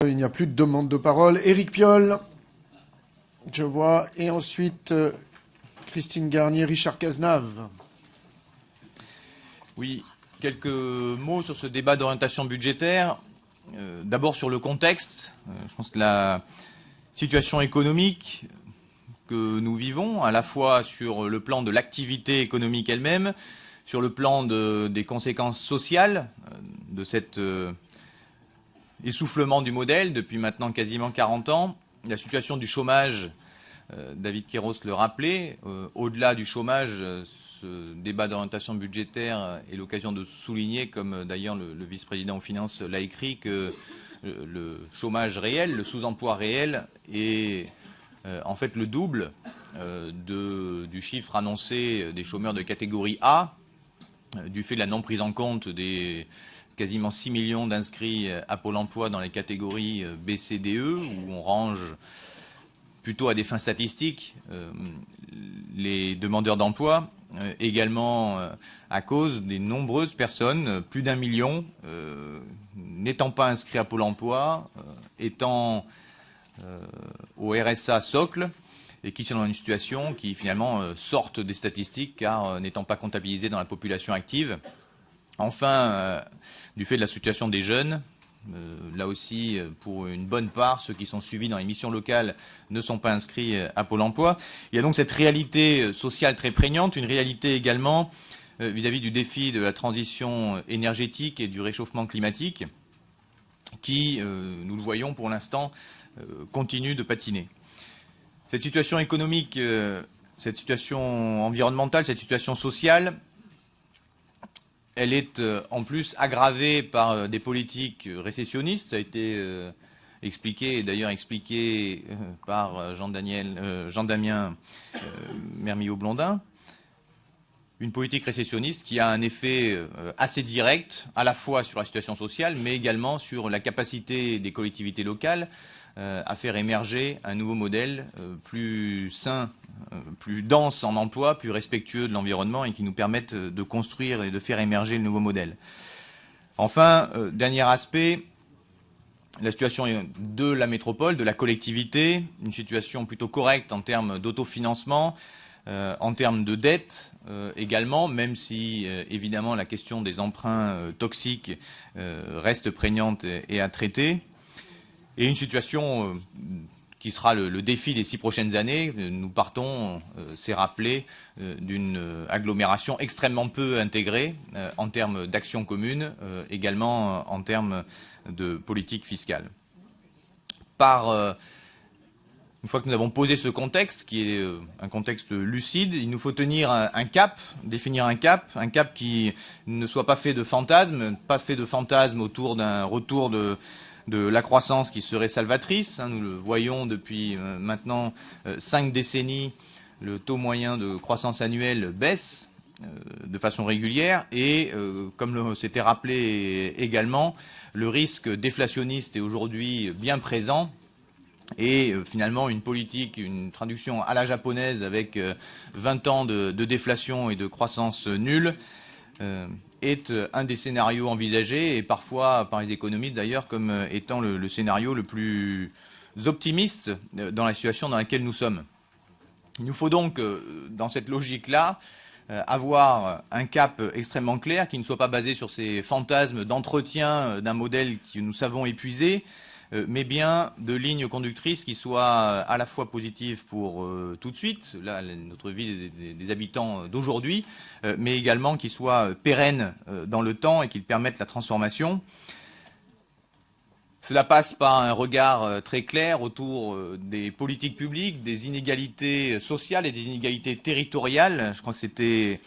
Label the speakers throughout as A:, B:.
A: Il n'y a plus de demande de parole. Éric Piolle, je vois. Et ensuite, Christine Garnier, Richard Cazenave.
B: Oui, quelques mots sur ce débat d'orientation budgétaire. D'abord sur le contexte. Je pense que la situation économique que nous vivons, à la fois sur le plan de l'activité économique elle-même, sur le plan des conséquences sociales de cet essoufflement du modèle depuis maintenant quasiment 40 ans, la situation du chômage, David Queiroz le rappelait, au-delà du chômage, ce débat d'orientation budgétaire est l'occasion de souligner, comme d'ailleurs le vice-président aux finances l'a écrit, que le chômage réel, le sous-emploi réel est en fait le double du chiffre annoncé des chômeurs de catégorie A, du fait de la non prise en compte des quasiment 6 millions d'inscrits à Pôle emploi dans les catégories B, C, D, E, où on range plutôt à des fins statistiques les demandeurs d'emploi, également à cause des nombreuses personnes, plus d'1 million, n'étant pas inscrits à Pôle emploi, étant au RSA socle, et qui sont dans une situation qui finalement sortent des statistiques car n'étant pas comptabilisés dans la population active. Enfin, du fait de la situation des jeunes, là aussi, pour une bonne part, ceux qui sont suivis dans les missions locales ne sont pas inscrits à Pôle emploi. Il y a donc cette réalité sociale très prégnante, une réalité également vis-à-vis du défi de la transition énergétique et du réchauffement climatique qui, nous le voyons pour l'instant, continue de patiner. Cette situation économique, cette situation environnementale, cette situation sociale, elle est en plus aggravée par des politiques récessionnistes. Ça a été expliqué, et d'ailleurs expliqué par Jean-Damien Mermillod-Blondin. Une politique récessionniste qui a un effet assez direct, à la fois sur la situation sociale, mais également sur la capacité des collectivités locales à faire émerger un nouveau modèle plus sain, plus dense en emploi, plus respectueux de l'environnement et qui nous permette de construire et de faire émerger le nouveau modèle. Enfin, dernier aspect, la situation de la métropole, de la collectivité, une situation plutôt correcte en termes d'autofinancement, en termes de dette également, même si évidemment la question des emprunts toxiques reste prégnante et à traiter. Et une situation qui sera le défi des 6 prochaines années. Nous partons, c'est rappelé, d'une agglomération extrêmement peu intégrée en termes d'action commune, également en termes de politique fiscale. Une fois que nous avons posé ce contexte, qui est un contexte lucide, il nous faut tenir un cap, définir un cap qui ne soit pas fait de fantasmes, autour d'un retour de la croissance qui serait salvatrice. Nous le voyons depuis maintenant 5 décennies, le taux moyen de croissance annuelle baisse de façon régulière et, comme c'était rappelé également, le risque déflationniste est aujourd'hui bien présent. Et finalement, une politique, une traduction à la japonaise avec 20 ans de déflation et de croissance nulle est un des scénarios envisagés et parfois par les économistes d'ailleurs comme étant le scénario le plus optimiste dans la situation dans laquelle nous sommes. Il nous faut donc, dans cette logique-là, avoir un cap extrêmement clair qui ne soit pas basé sur ces fantasmes d'entretien d'un modèle que nous savons épuisé, mais bien de lignes conductrices qui soient à la fois positives pour tout de suite, là, notre vie des habitants d'aujourd'hui, mais également qui soient pérennes dans le temps et qui permettent la transformation. Cela passe par un regard très clair autour des politiques publiques, des inégalités sociales et des inégalités territoriales. Je crois que c'était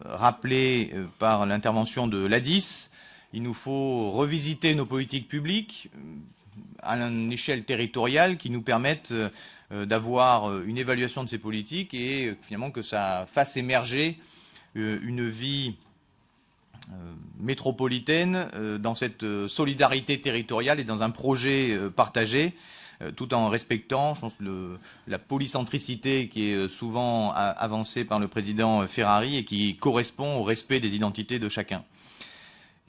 B: rappelé par l'intervention de l'ADIS. Il nous faut revisiter nos politiques publiques à une échelle territoriale qui nous permettent d'avoir une évaluation de ces politiques et finalement que ça fasse émerger une vie métropolitaine dans cette solidarité territoriale et dans un projet partagé, tout en respectant, je pense, la polycentricité qui est souvent avancée par le président Ferrari et qui correspond au respect des identités de chacun.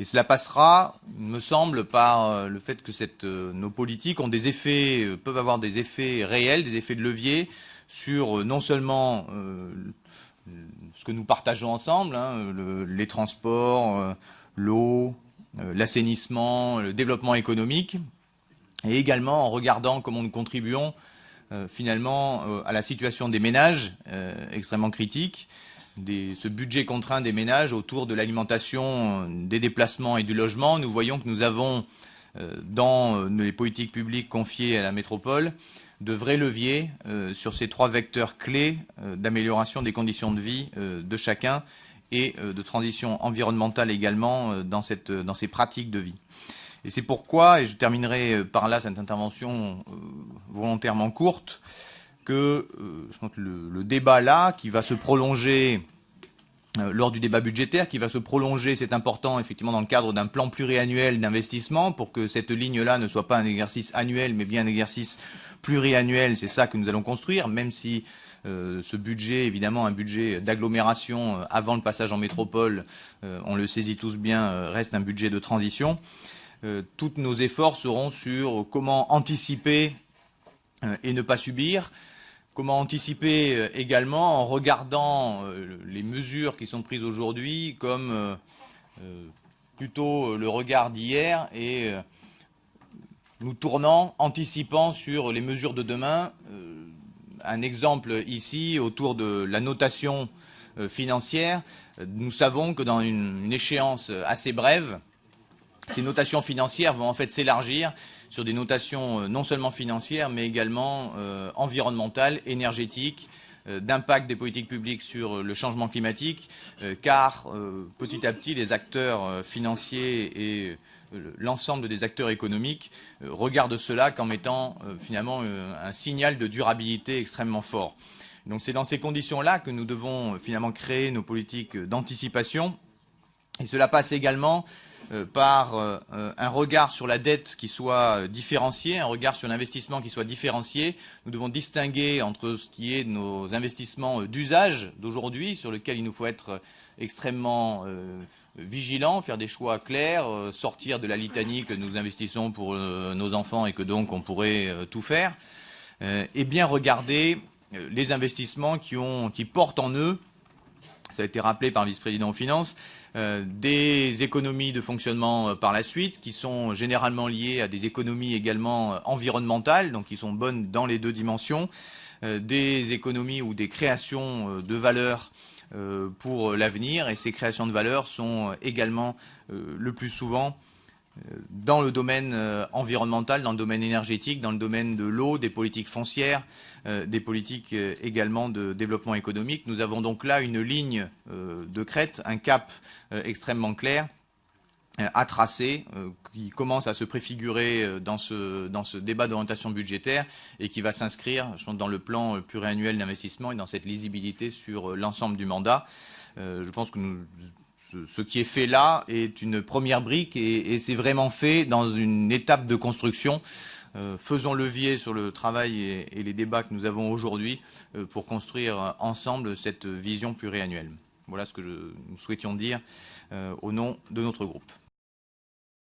B: Et cela passera, il me semble, par le fait que nos politiques ont peuvent avoir des effets réels, des effets de levier sur non seulement ce que nous partageons ensemble, hein, les transports, l'eau, l'assainissement, le développement économique, et également en regardant comment nous contribuons finalement à la situation des ménages extrêmement critique, ce budget contraint des ménages autour de l'alimentation, des déplacements et du logement. Nous voyons que nous avons dans les politiques publiques confiées à la métropole de vrais leviers sur ces 3 vecteurs clés d'amélioration des conditions de vie de chacun et de transition environnementale également dans ces pratiques de vie. Et c'est pourquoi, et je terminerai par là cette intervention volontairement courte, que je pense que le débat là, qui va se prolonger lors du débat budgétaire, qui va se prolonger, c'est important, effectivement, dans le cadre d'un plan pluriannuel d'investissement, pour que cette ligne-là ne soit pas un exercice annuel, mais bien un exercice pluriannuel. C'est ça que nous allons construire, même si ce budget, évidemment, un budget d'agglomération avant le passage en métropole, on le saisit tous bien, reste un budget de transition. Tous nos efforts seront sur comment anticiper et ne pas subir. Comment anticiper également en regardant les mesures qui sont prises aujourd'hui comme plutôt le regard d'hier et nous tournant, anticipant sur les mesures de demain. Un exemple ici autour de la notation financière. Nous savons que dans une échéance assez brève, ces notations financières vont en fait s'élargir sur des notations non seulement financières, mais également environnementales, énergétiques, d'impact des politiques publiques sur le changement climatique, car petit à petit, les acteurs financiers et l'ensemble des acteurs économiques regardent cela comme étant finalement un signal de durabilité extrêmement fort. Donc c'est dans ces conditions-là que nous devons finalement créer nos politiques d'anticipation. Et cela passe également par un regard sur la dette qui soit différencié, un regard sur l'investissement qui soit différencié. Nous devons distinguer entre ce qui est nos investissements d'usage d'aujourd'hui, sur lesquels il nous faut être extrêmement vigilants, faire des choix clairs, sortir de la litanie que nous investissons pour nos enfants et que donc on pourrait tout faire, et bien regarder les investissements qui portent en eux, ça a été rappelé par le vice-président aux finances, des économies de fonctionnement par la suite, qui sont généralement liées à des économies également environnementales, donc qui sont bonnes dans les 2 dimensions, des économies ou des créations de valeur pour l'avenir, et ces créations de valeur sont également le plus souvent dans le domaine environnemental, dans le domaine énergétique, dans le domaine de l'eau, des politiques foncières, des politiques également de développement économique. Nous avons donc là une ligne de crête, un cap extrêmement clair à tracer, qui commence à se préfigurer dans ce débat d'orientation budgétaire et qui va s'inscrire, je pense, dans le plan pluriannuel d'investissement et dans cette lisibilité sur l'ensemble du mandat. Je pense que ce qui est fait là est une première brique et c'est vraiment fait dans une étape de construction. Faisons levier sur le travail et les débats que nous avons aujourd'hui pour construire ensemble cette vision pluriannuelle. Voilà ce que nous souhaitions dire au nom de notre groupe.